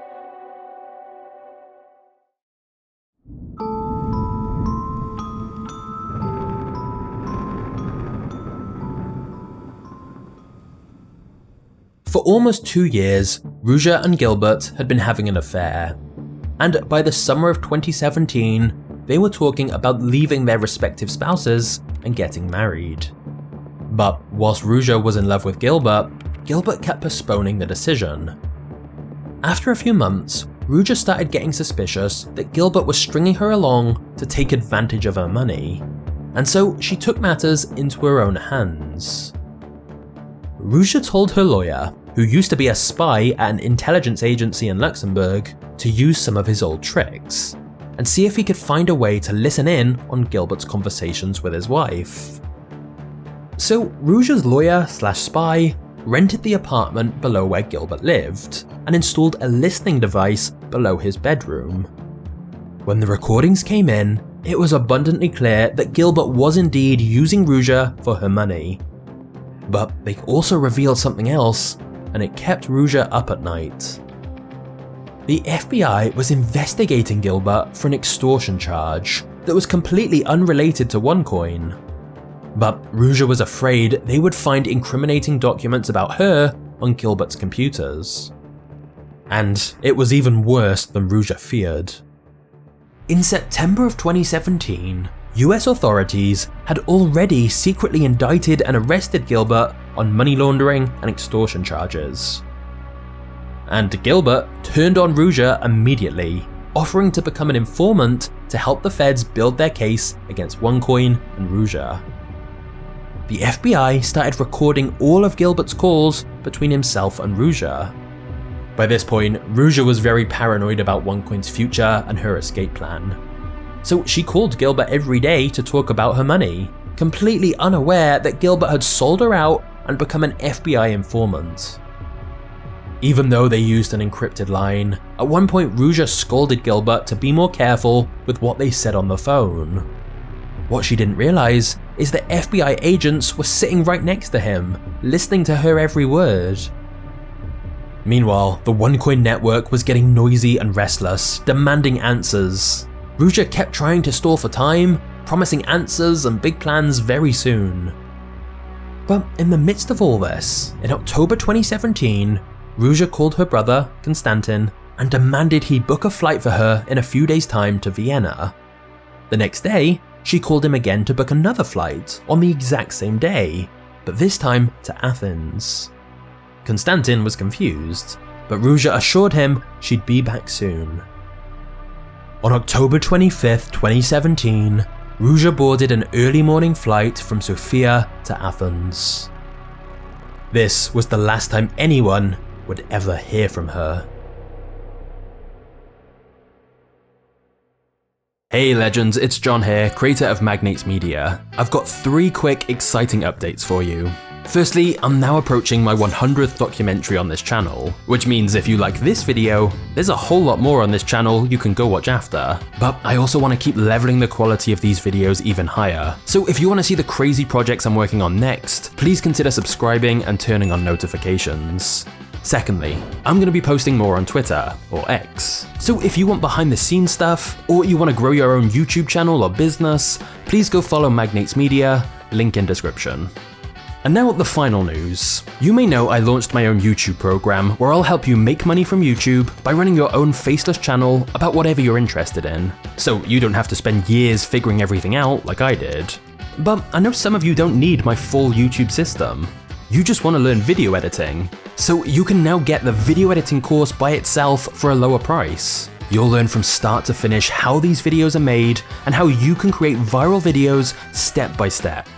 For almost 2 years, Ruja and Gilbert had been having an affair, and by the summer of 2017, they were talking about leaving their respective spouses and getting married. But whilst Ruja was in love with Gilbert, Gilbert kept postponing the decision. After a few months, Ruja started getting suspicious that Gilbert was stringing her along to take advantage of her money, and so she took matters into her own hands. Ruja told her lawyer, who used to be a spy at an intelligence agency in Luxembourg, to use some of his old tricks and see if he could find a way to listen in on Gilbert's conversations with his wife. So Ruja's lawyer/spy rented the apartment below where Gilbert lived and installed a listening device below his bedroom. When the recordings came in, it was abundantly clear that Gilbert was indeed using Ruja for her money. But they also revealed something else, and it kept Ruja up at night. The FBI was investigating Gilbert for an extortion charge that was completely unrelated to ONECOIN. But Ruja was afraid they would find incriminating documents about her on Gilbert's computers. And it was even worse than Ruja feared. In September of 2017, US authorities had already secretly indicted and arrested Gilbert on money laundering and extortion charges. And Gilbert turned on Ruja immediately, offering to become an informant to help the feds build their case against ONECOIN and Ruja. The FBI started recording all of Gilbert's calls between himself and Ruja. By this point, Ruja was very paranoid about ONECOIN's future and her escape plan. So she called Gilbert every day to talk about her money, completely unaware that Gilbert had sold her out and become an FBI informant. Even though they used an encrypted line, at one point Ruja scolded Gilbert to be more careful with what they said on the phone. What she didn't realize is that FBI agents were sitting right next to him, listening to her every word. Meanwhile, the ONECOIN network was getting noisy and restless, demanding answers. Ruja kept trying to stall for time, promising answers and big plans very soon. But in the midst of all this, in October 2017, Ruja called her brother, Konstantin, and demanded he book a flight for her in a few days' time to Vienna. The next day, she called him again to book another flight on the exact same day, but this time to Athens. Konstantin was confused, but Ruja assured him she'd be back soon. On October 25th, 2017, Ruja boarded an early morning flight from Sofia to Athens. This was the last time anyone would ever hear from her. Hey legends, it's John here, creator of MagnatesMedia. I've got 3 quick, exciting updates for you. Firstly, I'm now approaching my 100th documentary on this channel, which means if you like this video, there's a whole lot more on this channel you can go watch after. But I also want to keep leveling the quality of these videos even higher, so if you want to see the crazy projects I'm working on next, please consider subscribing and turning on notifications. Secondly, I'm going to be posting more on Twitter, or X. So if you want behind the scenes stuff, or you want to grow your own YouTube channel or business, please go follow MagnatesMedia, link in description. And now the final news. You may know I launched my own YouTube program where I'll help you make money from YouTube by running your own faceless channel about whatever you're interested in, so you don't have to spend years figuring everything out like I did. But I know some of you don't need my full YouTube system. You just want to learn video editing, so you can now get the video editing course by itself for a lower price. You'll learn from start to finish how these videos are made and how you can create viral videos step by step.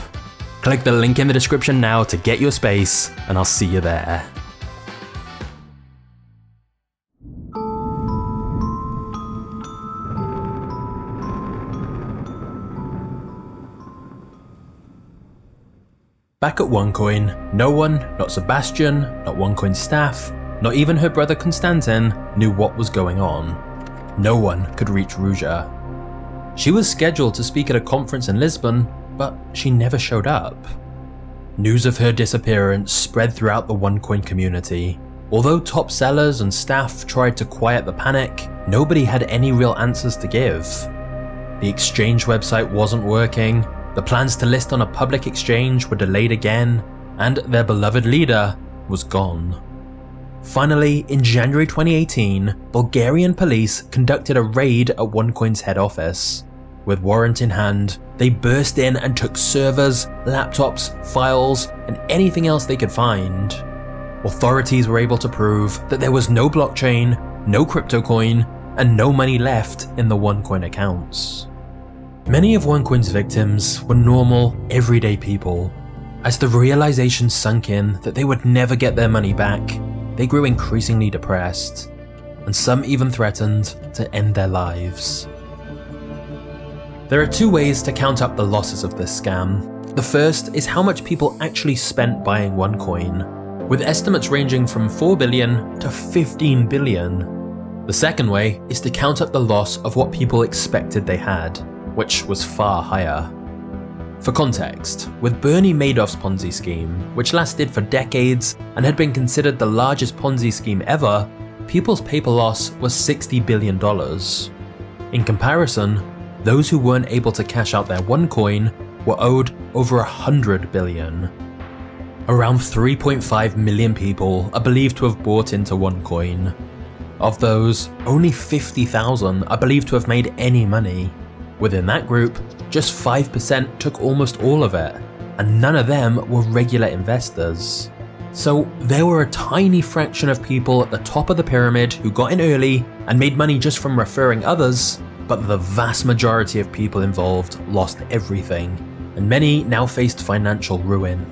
Click the link in the description now to get your space, and I'll see you there. Back at ONECOIN, no one, not Sebastian, not ONECOIN staff, not even her brother Konstantin, knew what was going on. No one could reach Ruja. She was scheduled to speak at a conference in Lisbon, but she never showed up. News of her disappearance spread throughout the ONECOIN community. Although top sellers and staff tried to quiet the panic, nobody had any real answers to give. The exchange website wasn't working, the plans to list on a public exchange were delayed again, and their beloved leader was gone. Finally, in January 2018, Bulgarian police conducted a raid at ONECOIN's head office. With warrant in hand, they burst in and took servers, laptops, files, and anything else they could find. authorities were able to prove that there was no blockchain, no Cryptoqueen, and no money left in the ONECOIN accounts. Many of ONECOIN's victims were normal, everyday people. As the realization sunk in that they would never get their money back, they grew increasingly depressed, and some even threatened to end their lives. There are two ways to count up the losses of this scam. The first is how much people actually spent buying ONECOIN, with estimates ranging from 4 billion to 15 billion. The second way is to count up the loss of what people expected they had, which was far higher. For context, with Bernie Madoff's Ponzi scheme, which lasted for decades and had been considered the largest Ponzi scheme ever, people's paper loss was $60 billion. In comparison, those who weren't able to cash out their ONECOIN were owed over 100 billion. Around 3.5 million people are believed to have bought into ONECOIN. Of those, only 50,000 are believed to have made any money. Within that group, just 5% took almost all of it, and none of them were regular investors. So there were a tiny fraction of people at the top of the pyramid who got in early and made money just from referring others, but the vast majority of people involved lost everything, and many now faced financial ruin.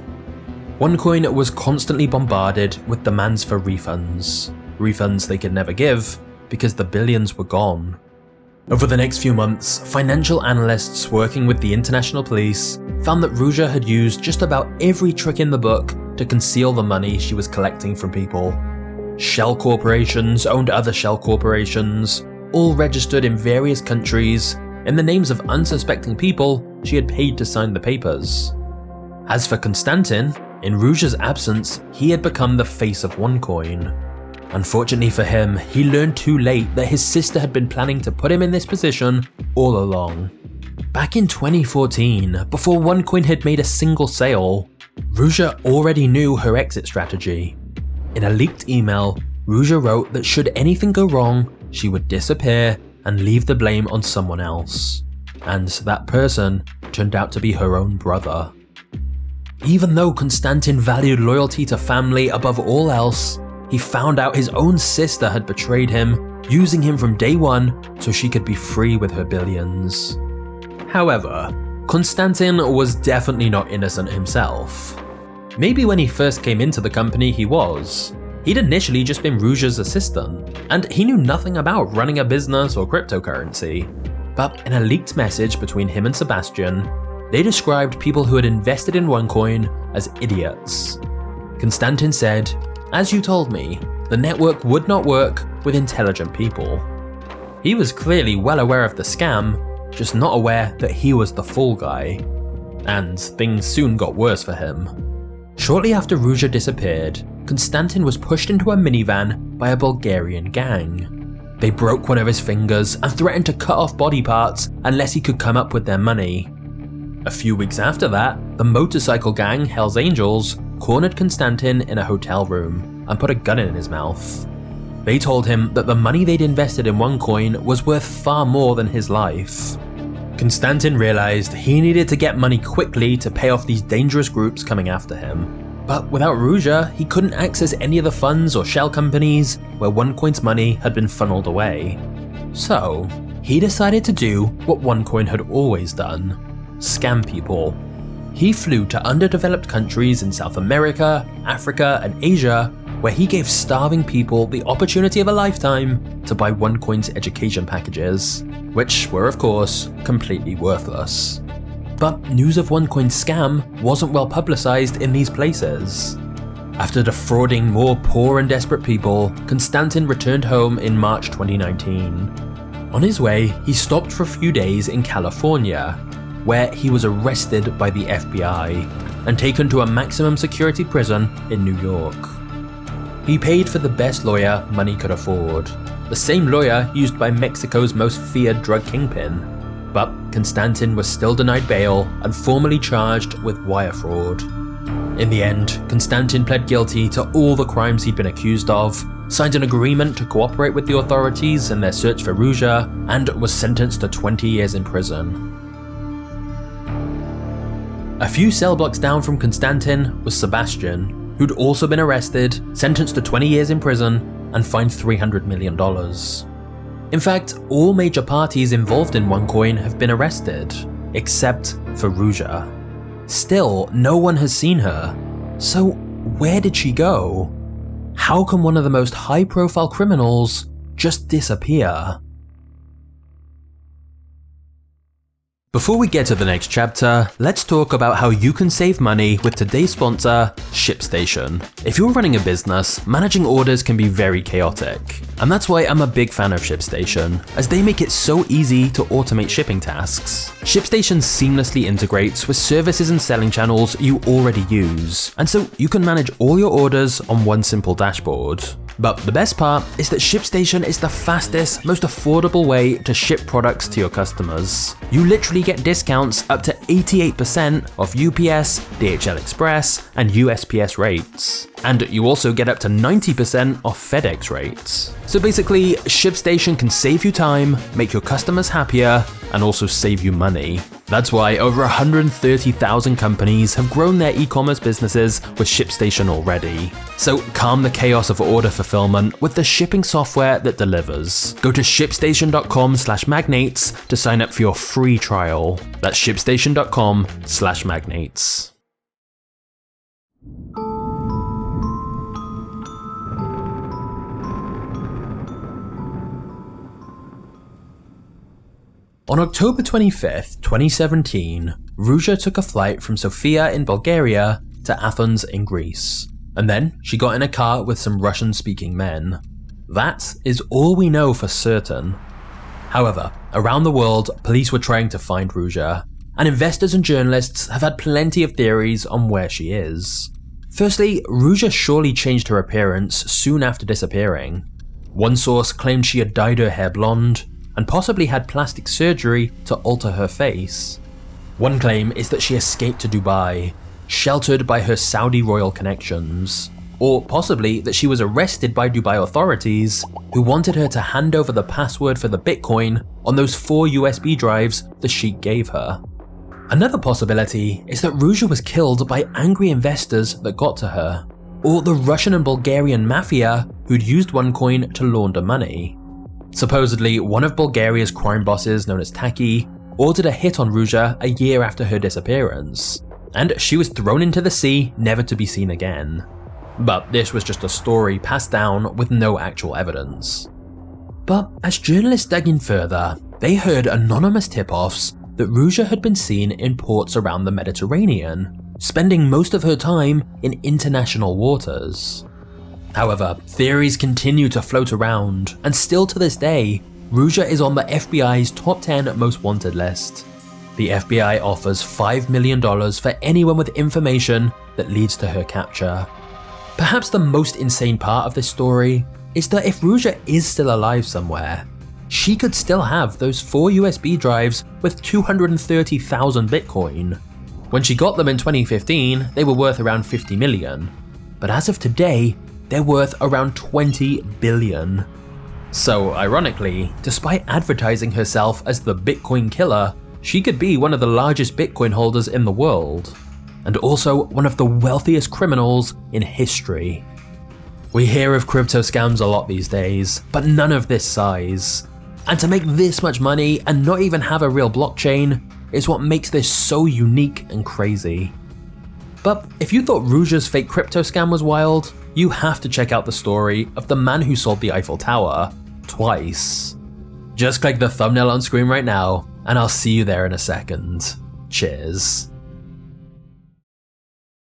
ONECOIN was constantly bombarded with demands for refunds they could never give because the billions were gone. Over the next few months, financial analysts working with the international police found that Ruja had used just about every trick in the book to conceal the money she was collecting from people. Shell corporations owned other shell corporations, all registered in various countries, in the names of unsuspecting people she had paid to sign the papers. As for Konstantin, in Ruja's absence, he had become the face of ONECOIN. Unfortunately for him, he learned too late that his sister had been planning to put him in this position all along. Back in 2014, before ONECOIN had made a single sale, Ruja already knew her exit strategy. In a leaked email, Ruja wrote that should anything go wrong, she would disappear and leave the blame on someone else. And that person turned out to be her own brother. Even though Konstantin valued loyalty to family above all else, he found out his own sister had betrayed him, using him from day one so she could be free with her billions. However, Konstantin was definitely not innocent himself. Maybe when he first came into the company he was. He'd initially just been Ruja's assistant, and he knew nothing about running a business or cryptocurrency. But in a leaked message between him and Sebastian, they described people who had invested in ONECOIN as idiots. Konstantin said, "As you told me, the network would not work with intelligent people." He was clearly well aware of the scam, just not aware that he was the fall guy. And things soon got worse for him. Shortly after Ruja disappeared, Konstantin was pushed into a minivan by a Bulgarian gang. They broke one of his fingers and threatened to cut off body parts unless he could come up with their money. A few weeks after that, the motorcycle gang Hells Angels cornered Konstantin in a hotel room and put a gun in his mouth. They told him that the money they'd invested in ONECOIN was worth far more than his life. Konstantin realized he needed to get money quickly to pay off these dangerous groups coming after him. But without Ruja, he couldn't access any of the funds or shell companies where ONECOIN's money had been funneled away. So, he decided to do what ONECOIN had always done: scam people. He flew to underdeveloped countries in South America, Africa, and Asia, where he gave starving people the opportunity of a lifetime to buy ONECOIN's education packages, which were of course completely worthless. But news of ONECOIN's scam wasn't well publicized in these places. After defrauding more poor and desperate people, Konstantin returned home in March 2019. On his way, he stopped for a few days in California, where he was arrested by the FBI and taken to a maximum security prison in New York. He paid for the best lawyer money could afford, the same lawyer used by Mexico's most feared drug kingpin. But Konstantin was still denied bail and formally charged with wire fraud. In the end, Konstantin pled guilty to all the crimes he'd been accused of, signed an agreement to cooperate with the authorities in their search for Ruja, and was sentenced to 20 years in prison. A few cell blocks down from Konstantin was Sebastian, who'd also been arrested, sentenced to 20 years in prison, and fined $300 million. In fact, all major parties involved in ONECOIN have been arrested, except for Ruja. Still, no one has seen her. So where did she go? How can one of the most high-profile criminals just disappear? Before we get to the next chapter, let's talk about how you can save money with today's sponsor, Shipstation. If you're running a business, managing orders can be very chaotic. And that's why I'm a big fan of Shipstation, as they make it so easy to automate shipping tasks. Shipstation seamlessly integrates with services and selling channels you already use, and so you can manage all your orders on one simple dashboard. But the best part is that Shipstation is the fastest, most affordable way to ship products to your customers. You literally get discounts up to 88% off UPS, DHL Express, and USPS rates. And you also get up to 90% off FedEx rates. So basically, Shipstation can save you time, make your customers happier, and also save you money. That's why over 130,000 companies have grown their e-commerce businesses with Shipstation already. So calm the chaos of order fulfillment with the shipping software that delivers. Go to shipstation.com/magnates to sign up for your free trial. That's shipstation.com/magnates. On October 25th, 2017, Ruja took a flight from Sofia in Bulgaria to Athens in Greece, and then she got in a car with some Russian-speaking men. That is all we know for certain. However, around the world, police were trying to find Ruja, and investors and journalists have had plenty of theories on where she is. Firstly, Ruja surely changed her appearance soon after disappearing. One source claimed she had dyed her hair blonde, and possibly had plastic surgery to alter her face. One claim is that she escaped to Dubai, sheltered by her Saudi royal connections, or possibly that she was arrested by Dubai authorities who wanted her to hand over the password for the Bitcoin on those 4 USB drives the sheik gave her. Another possibility is that Ruja was killed by angry investors that got to her, or the Russian and Bulgarian mafia who'd used ONECOIN to launder money. Supposedly, one of Bulgaria's crime bosses known as Taki ordered a hit on Ruja a year after her disappearance, and she was thrown into the sea never to be seen again. But this was just a story passed down with no actual evidence. But as journalists dug in further, they heard anonymous tip-offs that Ruja had been seen in ports around the Mediterranean, spending most of her time in international waters. However, theories continue to float around, and still to this day, Ruja is on the FBI's top 10 most wanted list. The FBI offers $5 million for anyone with information that leads to her capture. Perhaps the most insane part of this story is that if Ruja is still alive somewhere, she could still have those 4 USB drives with 230,000 Bitcoin. When she got them in 2015, they were worth around 50 million, but as of today, they're worth around 20 billion. So ironically, despite advertising herself as the Bitcoin killer, she could be one of the largest Bitcoin holders in the world, and also one of the wealthiest criminals in history. We hear of crypto scams a lot these days, but none of this size. And to make this much money and not even have a real blockchain is what makes this so unique and crazy. But if you thought Ruja's fake crypto scam was wild, you have to check out the story of the man who sold the Eiffel Tower twice. Just click the thumbnail on screen right now, and I'll see you there in a second. Cheers.